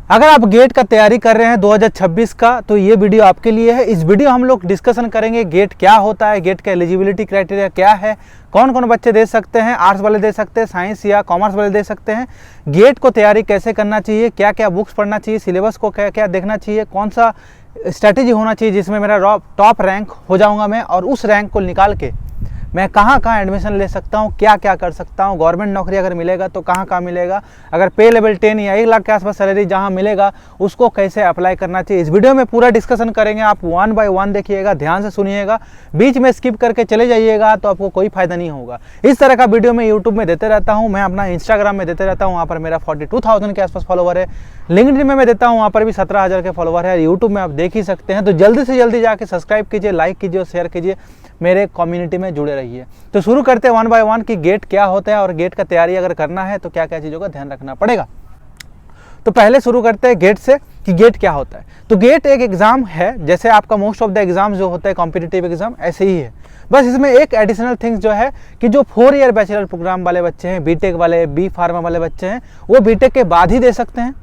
अगर आप गेट का तैयारी कर रहे हैं 2026 का, तो ये वीडियो आपके लिए है। इस वीडियो हम लोग डिस्कशन करेंगे गेट क्या होता है, गेट का एलिजिबिलिटी क्राइटेरिया क्या है, कौन कौन बच्चे दे सकते हैं, आर्ट्स वाले दे सकते हैं, साइंस या कॉमर्स वाले दे सकते हैं, गेट को तैयारी कैसे करना चाहिए, क्या क्या बुक्स पढ़ना चाहिए, सिलेबस को क्या क्या देखना चाहिए, कौन सा स्ट्रैटेजी होना चाहिए जिसमें मेरा टॉप रैंक हो जाऊँगा मैं, और उस रैंक को निकाल के मैं कहाँ कहाँ एडमिशन ले सकता हूँ, क्या क्या कर सकता हूँ, गवर्नमेंट नौकरी अगर मिलेगा तो कहाँ कहाँ मिलेगा, अगर पे लेवल 10 या 1 लाख के आसपास सैलरी जहाँ मिलेगा उसको कैसे अप्लाई करना चाहिए। इस वीडियो में पूरा डिस्कशन करेंगे। आप 1 बाय 1 देखिएगा, ध्यान से सुनिएगा, बीच में स्किप करके चले जाइएगा तो आपको कोई फायदा नहीं होगा। इस तरह का वीडियो मैं यूट्यूब में देते रहता हूँ, मैं अपना इंस्टाग्राम में देते रहता हूँ, वहाँ पर मेरा 42,000 के आसपास फॉलोवर है। लिंक्डइन में मैं देता हूँ, वहाँ पर भी 17,000 के फॉलोवर है। यूट्यूब में आप देख ही सकते हैं। तो जल्दी से जल्दी जाके सब्सक्राइब कीजिए, लाइक कीजिए और शेयर कीजिए, मेरे कम्युनिटी में जुड़े रहिए। तो शुरू करते हैं 1 बाय 1 कि गेट क्या होता है और गेट का तैयारी अगर करना है तो क्या क्या चीज़ों का ध्यान रखना पड़ेगा। तो पहले शुरू करते हैं गेट से कि गेट क्या होता है। तो गेट एक एग्ज़ाम है, जैसे आपका मोस्ट ऑफ द एग्जाम जो होता है कॉम्पिटिटिव एग्जाम, ऐसे ही है। बस इसमें एक एडिशनल थिंग्स जो है कि जो 4 ईयर बैचलर प्रोग्राम वाले बच्चे हैं, बीटेक वाले, बी फार्मा वाले बच्चे हैं, वो बीटेक के बाद ही दे सकते हैं।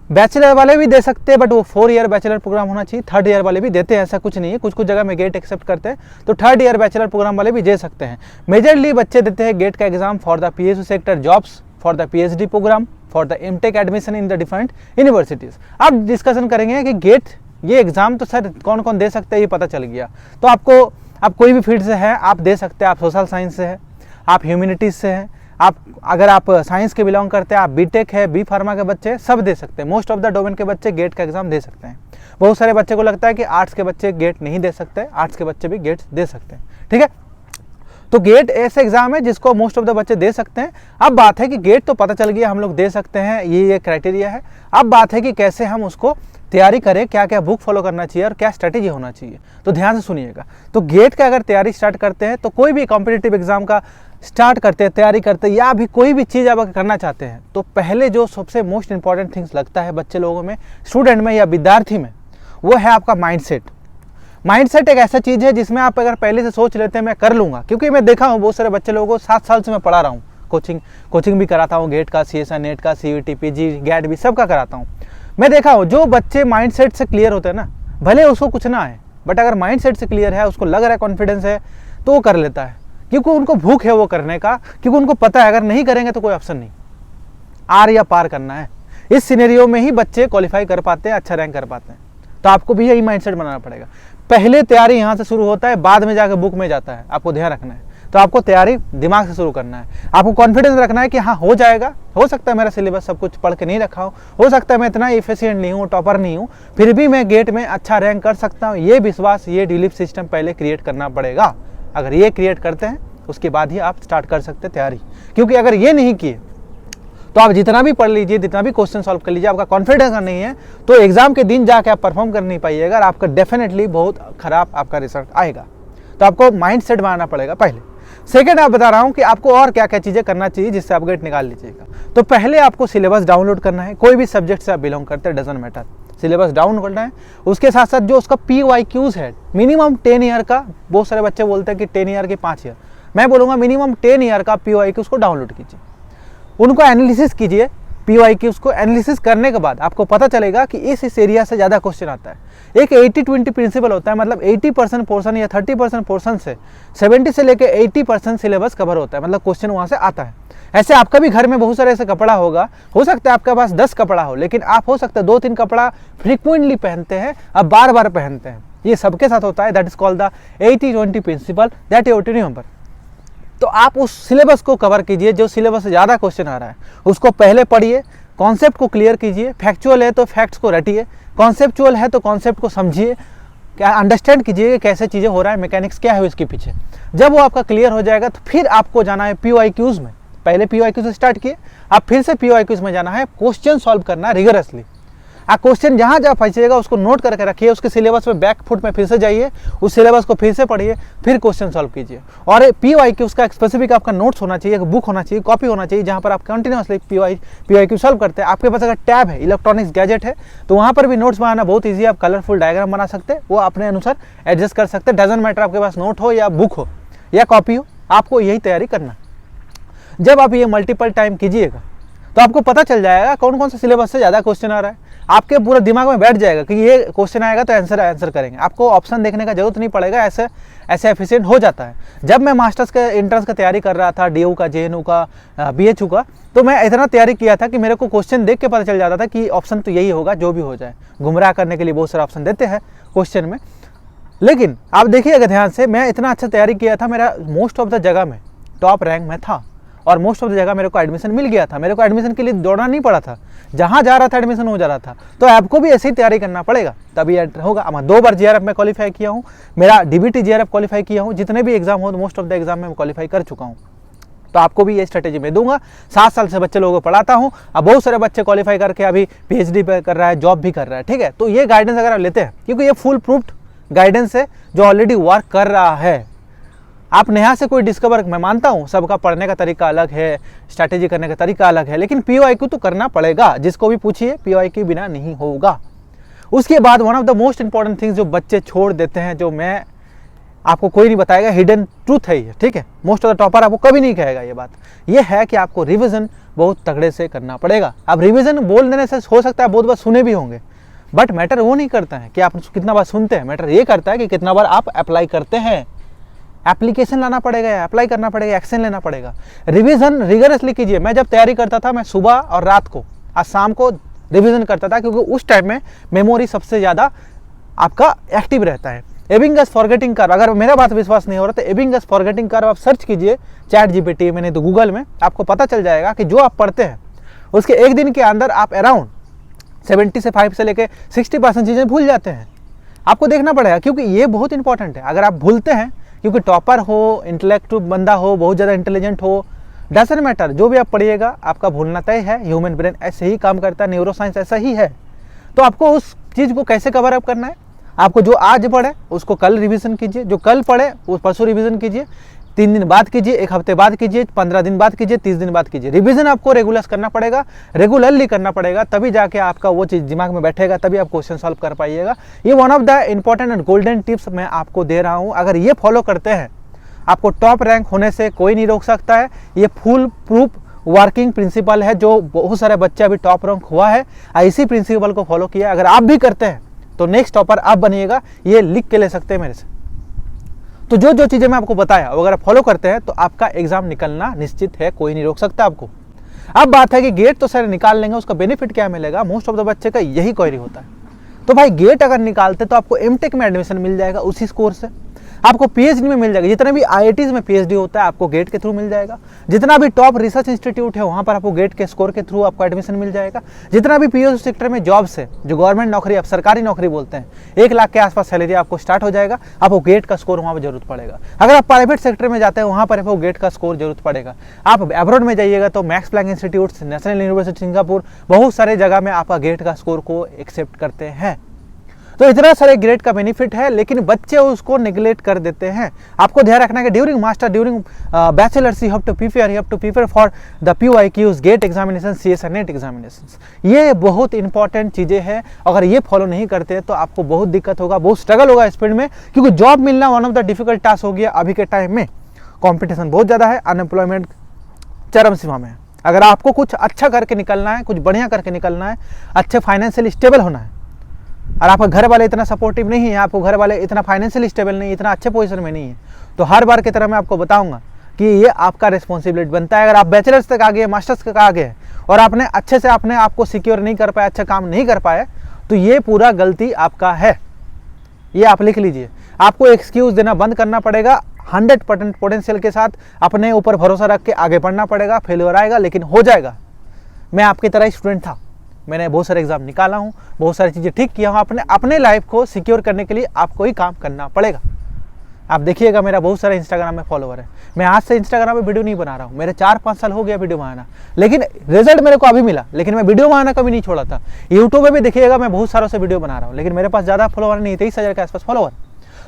बैचलर वाले भी दे सकते हैं, बट वो 4 ईयर बैचलर प्रोग्राम होना चाहिए। 3rd ईयर वाले भी देते हैं, ऐसा कुछ नहीं है। कुछ कुछ जगह में गेट एक्सेप्ट करते हैं, तो 3rd ईयर बैचलर प्रोग्राम वाले भी दे सकते हैं। मेजरली बच्चे देते हैं गेट का exam for the PSU sector jobs, for the PhD program, for the MTech admission in the different universities. अब डिस्कशन करेंगे कि गेट ये एग्जाम तो सर कौन कौन दे सकते हैं, ये पता चल गया। तो आप कोई भी फील्ड से हैं आप दे सकते हैं। आप सोशल साइंस से हैं, आप ह्यूमैनिटीज़ से हैं, अगर आप साइंस के बिलोंग करते हैं, आप बीटेक है, बी फार्मा के बच्चे, सब दे सकते हैं। मोस्ट ऑफ द डोमेन के बच्चे गेट का एग्जाम दे सकते हैं। बहुत सारे बच्चे को लगता है कि आर्ट्स के बच्चे गेट नहीं दे सकते, आर्ट्स के बच्चे भी गेट दे सकते हैं। ठीक है, तो गेट ऐसे एग्जाम है जिसको मोस्ट ऑफ द बच्चे दे सकते हैं। अब बात है कि गेट तो पता चल गया, हम लोग दे सकते हैं, ये क्राइटेरिया है। अब बात है कि कैसे हम उसको तैयारी करें, क्या क्या बुक फॉलो करना चाहिए और क्या स्ट्रैटेजी होना चाहिए। तो ध्यान से सुनिएगा। तो गेट का अगर तैयारी स्टार्ट करते हैं, तो कोई भी कॉम्पिटिटिव एग्जाम का स्टार्ट करते हैं, तैयारी करते हैं, या भी कोई भी चीज़ आप अगर करना चाहते हैं, तो पहले जो सबसे मोस्ट इंपॉर्टेंट थिंग्स लगता है बच्चे लोगों में, स्टूडेंट में या विद्यार्थी में, वो है आपका माइंडसेट। माइंडसेट एक ऐसा चीज़ है जिसमें आप अगर पहले से सोच लेते हैं मैं कर लूँगा, क्योंकि मैं देखा हूँ बहुत सारे बच्चे लोगों को 7 साल से मैं पढ़ा रहा हूँ, कोचिंग भी कराता हूँ, गेट का, CSA नेट का, CUT PG गैट भी सबका कराता हूँ। मैं देखा हूँ जो बच्चे माइंडसेट से क्लियर होते हैं ना, भले उसको कुछ ना आए, बट अगर माइंडसेट से क्लियर है, उसको लग रहा है कॉन्फिडेंस है, तो वो कर लेता है, क्योंकि उनको भूख है वो करने का, क्योंकि उनको पता है अगर नहीं करेंगे तो कोई ऑप्शन नहीं, आर या पार करना है। इस सिनेरियो में ही बच्चे क्वालिफाई कर पाते हैं, अच्छा रैंक कर पाते हैं। तो आपको भी यही माइंडसेट बनाना पड़ेगा। पहले तैयारी यहाँ से शुरू होता है, बाद में जाकर बुक में जाता है, आपको ध्यान रखना है। तो आपको तैयारी दिमाग से शुरू करना है। आपको कॉन्फिडेंस रखना है कि हाँ हो जाएगा, हो सकता है मेरा सिलेबस सब कुछ पढ़ के नहीं रखा हो सकता है मैं इतना एफिशिएंट नहीं हूँ, टॉपर नहीं हूँ, फिर भी मैं गेट में अच्छा रैंक कर सकता हूँ। ये विश्वास, ये बिलीफ सिस्टम पहले क्रिएट करना पड़ेगा। अगर ये क्रिएट करते हैं उसके बाद ही आप स्टार्ट कर सकते हैं तैयारी। क्योंकि अगर ये नहीं किए तो आप जितना भी पढ़ लीजिए, जितना भी क्वेश्चन सॉल्व कर लीजिए, आपका कॉन्फिडेंस नहीं है तो एग्जाम के दिन जाके आप परफॉर्म कर नहीं पाइएगा और आपका डेफिनेटली बहुत खराब आपका रिजल्ट आएगा। तो आपको माइंड सेट बनाना पड़ेगा पहले। सेकेंड, आप बता रहा हूँ कि आपको और क्या क्या चीज़ें करना चाहिए जिससे आप गेट निकाल लीजिएगा। तो पहले आपको सिलेबस डाउनलोड करना है। कोई भी सब्जेक्ट से आप बिलोंग करते हैं, डजंट मैटर, सिलेबस डाउन करना है। उसके साथ साथ जो उसका PYQs है, मिनिमम 10 ईयर का, बहुत सारे बच्चे बोलते हैं कि 10 ईयर के 5 ईयर, मैं बोलूँगा मिनिमम 10 ईयर का PYQs को डाउनलोड कीजिए, उनको एनालिसिस कीजिए। PYQs को एनालिसिस करने के बाद आपको पता चलेगा कि इस एरिया से ज़्यादा क्वेश्चन आता है। एक 80-20 प्रिंसिपल होता है, मतलब 80% पोर्सन या 30% पोर्सन से 70 से लेकर 80% सिलेबस कवर होता है, मतलब क्वेश्चन वहाँ से आता है। ऐसे आपका भी घर में बहुत सारे ऐसे कपड़ा होगा, हो सकता है आपके पास 10 कपड़ा हो, लेकिन आप हो सकता है 2-3 कपड़ा फ्रिक्वेंटली पहनते हैं, अब बार बार पहनते हैं। ये सबके साथ होता है। That is called the 80-20 principle, that you to remember. तो आप उस सिलेबस को कवर कीजिए, जो सिलेबस से ज़्यादा क्वेश्चन आ रहा है उसको पहले पढ़िए, कॉन्सेप्ट को क्लियर कीजिए। फैक्चुअल है तो फैक्ट्स को रटिए, कॉन्सेप्चुअल है तो कॉन्सेप्ट को समझिए, क्या अंडरस्टैंड कीजिए कैसे चीज़ें हो रहा है, मैकेनिक्स क्या है इसके पीछे। जब वो आपका क्लियर हो जाएगा तो फिर आपको जाना है PYQs में। पहले PYQs से स्टार्ट किए, अब फिर से PYQs में जाना है, क्वेश्चन सॉल्व करना रिगरसली। क्वेश्चन जहाँ जहाँ फंसेगा उसको नोट करके रखिए, उसके सिलेबस में बैक फुट में फिर से जाइए, उस सिलेबस को फिर से पढ़िए, फिर क्वेश्चन सॉल्व कीजिए। और PYQs का स्पेसिफिक आपका नोट्स होना चाहिए, बुक होना चाहिए, कॉपी होना चाहिए, जहाँ पर आप कंटिन्यूसली PYQ सॉल्व करते हैं। आपके पास अगर टैब है, इलेक्ट्रॉनिक्स गैजेट है, तो वहाँ पर भी नोट्स बनाना बहुत ईजी है। आप कलरफुल डायग्राम बना सकते हैं, वो अपने अनुसार एडजस्ट कर सकते हैं। डजंट मैटर आपके पास नोट हो या बुक हो या कॉपी हो, आपको यही तैयारी करना। जब आप ये मल्टीपल टाइम कीजिएगा तो आपको पता चल जाएगा कौन कौन सा सिलेबस से ज़्यादा क्वेश्चन आ रहा है। आपके पूरे दिमाग में बैठ जाएगा कि ये क्वेश्चन आएगा तो आंसर करेंगे, आपको ऑप्शन देखने का जरूरत नहीं पड़ेगा। ऐसे एफिशिएंट हो जाता है। जब मैं मास्टर्स के एंट्रेंस का तैयारी कर रहा था, DU का, JNU का, BHU का, तो मैं इतना तैयारी किया था कि मेरे को क्वेश्चन देख के पता चल जाता था कि ऑप्शन तो यही होगा जो भी हो जाए। गुमराह करने के लिए बहुत सारे ऑप्शन देते हैं क्वेश्चन में, लेकिन आप देखिएगा ध्यान से, मैं इतना अच्छा तैयारी किया था, मेरा मोस्ट ऑफ द जगह में टॉप रैंक में था और मोस्ट ऑफ द जगह मेरे को एडमिशन मिल गया था। मेरे को एडमिशन के लिए दौड़ना नहीं पड़ा था, जहाँ जा रहा था एडमिशन हो जा रहा था। तो आपको भी ऐसे ही तैयारी करना पड़ेगा, तभी होगा। मैं 2 बार JRF में क्वालिफाई किया हूँ, मेरा DBT JRF क्वालिफाई किया हूँ, जितने भी एग्जाम हो मोस्ट ऑफ द एग्जाम में मैं क्वालिफाई कर चुका हूँ। तो आपको भी ये स्ट्रेटेजी मैं दूंगा। 7 साल से बच्चे लोगों को पढ़ाता हूँ, अब बहुत सारे बच्चे क्वालिफाई करके अभी PhD पे कर रहा है, जॉब भी कर रहा है, ठीक है। तो ये गाइडेंस अगर आप लेते हैं, क्योंकि ये फुल प्रूफ्ड गाइडेंस है जो ऑलरेडी वर्क कर रहा है। आप नया से कोई डिस्कवर, मैं मानता हूँ सबका पढ़ने का तरीका अलग है, स्ट्रैटेजी करने का तरीका अलग है, लेकिन POIQ तो करना पड़ेगा। जिसको भी पूछिए POIQ बिना नहीं होगा। उसके बाद one of the most important things जो बच्चे छोड़ देते हैं, जो मैं आपको कोई नहीं बताएगा, हिडन ट्रूथ है ये, ठीक है। मोस्ट ऑफ द टॉपर आपको कभी नहीं कहेगा ये बात। ये है कि आपको रिविजन बहुत तगड़े से करना पड़ेगा। अब रिविजन बोल देने से हो सकता है बहुत बार सुने भी होंगे, बट मैटर वो नहीं करता है कि आप कितना बार सुनते हैं, मैटर ये करता है कि कितना बार आप अप्लाई करते हैं। एप्लीकेशन लाना पड़ेगा, अप्लाई करना पड़ेगा, एक्शन लेना पड़ेगा। रिवीजन रिगरसली कीजिए। मैं जब तैयारी करता था, मैं सुबह और रात को, आज शाम को रिवीजन करता था, क्योंकि उस टाइम में मेमोरी सबसे ज़्यादा आपका एक्टिव रहता है। एबिंगस फॉरगेटिंग कर्व, अगर मेरा बात विश्वास नहीं हो रहा तो एबिंगस फॉरगेटिंग कर्व आप सर्च कीजिए ChatGPT में, नहीं तो गूगल में, आपको पता चल जाएगा कि जो आप पढ़ते हैं उसके एक दिन के अंदर आप अराउंड 75 से लेकर 60% चीज़ें भूल जाते हैं। आपको देखना पड़ेगा, क्योंकि ये बहुत इंपॉर्टेंट है। अगर आप भूलते हैं, क्योंकि टॉपर हो, इंटेलेक्टिव बंदा हो, बहुत ज़्यादा इंटेलिजेंट हो, डजंट मैटर, जो भी आप पढ़िएगा आपका भूलना तय है। ह्यूमन ब्रेन ऐसे ही काम करता है, न्यूरो साइंस ऐसा ही है। तो आपको उस चीज़ को कैसे कवर अप करना है, आपको जो आज पढ़े उसको कल रिवीजन कीजिए, जो कल पढ़े वो परसों रिवीजन कीजिए, 3 दिन बाद कीजिए, 1 हफ्ते बाद कीजिए, 15 दिन बाद कीजिए, 30 दिन बाद कीजिए। रिवीजन आपको रेगुलर करना पड़ेगा, रेगुलरली करना पड़ेगा, तभी जाके आपका वो चीज़ दिमाग में बैठेगा, तभी आप क्वेश्चन सॉल्व कर पाइएगा। ये one of the important and golden tips मैं आपको दे रहा हूँ। अगर ये फॉलो करते हैं, आपको टॉप रैंक होने से कोई नहीं रोक सकता है। ये फुल प्रूफ वर्किंग प्रिंसिपल है, जो बहुत सारे बच्चे अभी टॉप रैंक हुआ है, इसी प्रिंसिपल को फॉलो किया। अगर आप भी करते हैं तो नेक्स्ट टॉपर आप बनिएगा, ये लिख के ले सकते हैं मेरे से। तो जो चीज़ें मैं आपको बताया, अगर आप फॉलो करते हैं तो आपका एग्जाम निकलना निश्चित है, कोई नहीं रोक सकता आपको। अब बात है कि गेट तो सर निकाल लेंगे, उसका बेनिफिट क्या मिलेगा? मोस्ट ऑफ द बच्चे का यही क्वेरी होता है। तो भाई गेट अगर निकालते तो आपको एमटेक में एडमिशन मिल जाएगा उसी स्कोर से, आपको PhD में मिल जाएगा। जितने भी IITs में PhD होता है आपको गेट के थ्रू मिल जाएगा। जितना भी टॉप रिसर्च इंस्टीट्यूट है वहाँ पर आपको गेट के स्कोर के थ्रू आपको एडमिशन मिल जाएगा। जितना भी PSU सेक्टर में जॉब्स है, जो गवर्नमेंट नौकरी, आप सरकारी नौकरी बोलते हैं, 1 लाख के आसपास सैलरी आपको स्टार्ट हो जाएगा, आपको गेट का स्कोर वहाँ पर जरूरत पड़ेगा। अगर आप प्राइवेट सेक्टर में जाते हैं वहाँ पर आपको गेट का स्कोर जरूरत पड़ेगा। आप अब्रॉड में जाइएगा तो Max Planck Institute, National University Singapore, बहुत सारे जगह में आपका गेट का स्कोर को एक्सेप्ट करते हैं। तो इतना सारे ग्रेड का बेनिफिट है, लेकिन बच्चे उसको निगलेक्ट कर देते हैं। आपको ध्यान रखना है कि during master, during bachelors, you have to prepare for the POIQs, GATE examination, CS और नेट एग्जामिनेशन। ये बहुत इंपॉर्टेंट चीज़ें हैं। अगर ये फॉलो नहीं करते तो आपको बहुत दिक्कत होगा, बहुत स्ट्रगल होगा इस फील्ड में, क्योंकि जॉब मिलना one of the difficult task हो गया अभी के टाइम में। कॉम्पिटिशन बहुत ज़्यादा है, अनएम्प्लॉयमेंट चरम सीमा में है। अगर आपको कुछ अच्छा करके निकलना है, कुछ बढ़िया करके निकलना है, अच्छे फाइनेंशियली स्टेबल होना है, और आपका घर वाले इतना सपोर्टिव नहीं है, आपको घर वाले इतना फाइनेंशियली स्टेबल नहीं है, इतना अच्छे पोजीशन में नहीं है, तो हर बार की तरह मैं आपको बताऊंगा कि ये आपका रिस्पॉन्सिबिलिटी बनता है। अगर आप बैचलर्स तक आ गए, मास्टर्स तक आ गए और आपने अच्छे से अपने आप को सिक्योर नहीं कर पाए, अच्छा काम नहीं कर पाए, तो ये पूरा गलती आपका है। ये आप लिख लीजिए। आपको एक्सक्यूज देना बंद करना पड़ेगा। 100% पोटेंशियल के साथ अपने ऊपर भरोसा रख के आगे बढ़ना पड़ेगा। फेलियर आएगा लेकिन हो जाएगा। मैं आपकी तरह ही स्टूडेंट था, मैंने बहुत सारे एग्जाम निकाला हूँ, बहुत सारी चीज़ें ठीक किया हूँ। अपने लाइफ को सिक्योर करने के लिए आपको ही काम करना पड़ेगा। आप देखिएगा मेरा बहुत सारे इंस्टाग्राम में फॉलोवर है। मैं आज से इंस्टाग्राम पे वीडियो नहीं बना रहा हूँ, मेरे 4-5 साल हो गया वीडियो बनाना, लेकिन रिजल्ट मेरे को अभी मिला, लेकिन मैं वीडियो बनाना कभी नहीं छोड़ा था। यूट्यूब पे भी देखिएगा मैं बहुत सारों से वीडियो बना रहा हूँ, लेकिन मेरे पास ज़्यादा फॉलोवर नहीं, 23,000 के आसपास फॉलोवर।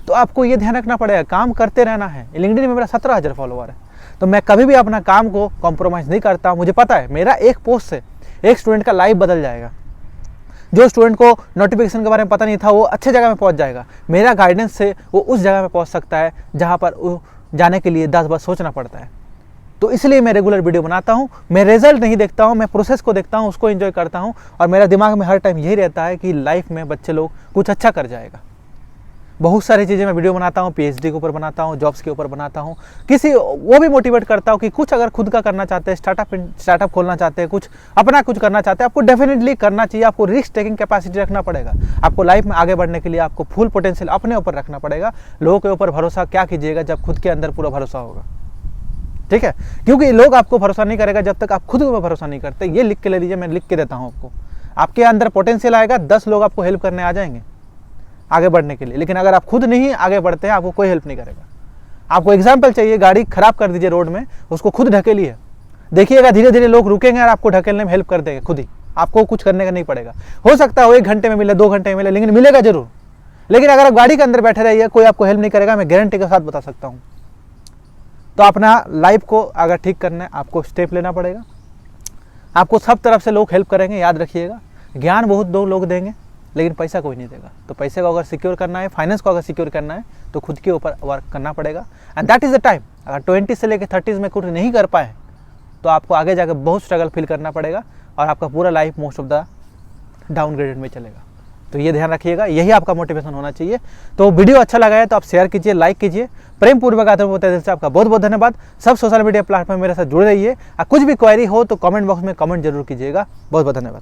तो आपको ये ध्यान रखना पड़ेगा, काम करते रहना है। लिंक्डइन में मेरा 17,000 फॉलोवर है, तो मैं कभी भी अपना काम को कॉम्प्रोमाइज़ नहीं करता। मुझे पता है मेरा एक पोस्ट से एक स्टूडेंट का लाइफ बदल जाएगा। जो स्टूडेंट को नोटिफिकेशन के बारे में पता नहीं था वो अच्छे जगह में पहुंच जाएगा। मेरा गाइडेंस से वो उस जगह में पहुंच सकता है जहां पर जाने के लिए 10 बार सोचना पड़ता है। तो इसलिए मैं रेगुलर वीडियो बनाता हूँ। मैं रिजल्ट नहीं देखता हूँ, मैं प्रोसेस को देखता हूँ, उसको एंजॉय करता हूँ, और मेरा दिमाग में हर टाइम यही रहता है कि लाइफ में बच्चे लोग कुछ अच्छा कर जाएगा। बहुत सारी चीज़ें मैं वीडियो बनाता हूँ, पीएचडी के ऊपर बनाता हूँ, जॉब्स के ऊपर बनाता हूँ, किसी वो भी मोटिवेट करता हूँ कि कुछ अगर खुद का करना चाहते हैं, स्टार्टअप खोलना चाहते हैं, कुछ अपना कुछ करना चाहते हैं, आपको डेफिनेटली करना चाहिए। आपको रिस्क टेकिंग कैपेसिटी रखना पड़ेगा। आपको लाइफ में आगे बढ़ने के लिए आपको फुल पोटेंशियल अपने ऊपर रखना पड़ेगा। लोगों के ऊपर भरोसा क्या कीजिएगा जब खुद के अंदर पूरा भरोसा होगा, ठीक है। क्योंकि लोग आपको भरोसा नहीं करेगा जब तक आप खुद को भरोसा नहीं करते। ये लिख के ले लीजिए, मैं लिख के देता हूँ आपको। आपके अंदर पोटेंशियल आएगा, 10 लोग आपको हेल्प करने आ जाएंगे आगे बढ़ने के लिए, लेकिन अगर आप खुद नहीं आगे बढ़ते हैं, आपको कोई हेल्प नहीं करेगा। आपको एग्जाम्पल चाहिए, गाड़ी खराब कर दीजिए रोड में, उसको खुद ढकेलिए, देखिएगा धीरे धीरे लोग रुकेंगे और आपको ढकेलने में हेल्प कर देंगे खुद ही। आपको कुछ करने का नहीं पड़ेगा। हो सकता है वो 1 घंटे में मिले, 2 घंटे में मिले, लेकिन मिलेगा जरूर। लेकिन अगर आप गाड़ी के अंदर बैठे रहिए, कोई आपको हेल्प नहीं करेगा, मैं गारंटी के साथ बता सकता हूँ। तो अपना लाइफ को अगर ठीक करना है, आपको स्टेप लेना पड़ेगा। आपको सब तरफ से लोग हेल्प करेंगे, याद रखिएगा। ज्ञान बहुत लोग देंगे, लेकिन पैसा कोई नहीं देगा। तो पैसे को अगर सिक्योर करना है, फाइनेंस को अगर सिक्योर करना है, तो खुद के ऊपर वर्क करना पड़ेगा। And that is the time. अगर 20 से लेकर 30s में कुछ नहीं कर पाए, तो आपको आगे जाकर बहुत स्ट्रगल फील करना पड़ेगा, और आपका पूरा life most of the downgraded में चलेगा। तो ये ध्यान रखिएगा, यही आपका मोटिवेशन होना चाहिए। तो वीडियो अच्छा लगा है तो आप शेयर कीजिए, लाइक कीजिए। प्रेम पूर्वक आदर होते दिल से आपका बहुत बहुत धन्यवाद। सब सोशल मीडिया प्लेटफॉर्म मेरे साथ जुड़े रहिए। कुछ भी क्वेरी हो तो कमेंट बॉक्स में कमेंट जरूर कीजिएगा। बहुत बहुत धन्यवाद।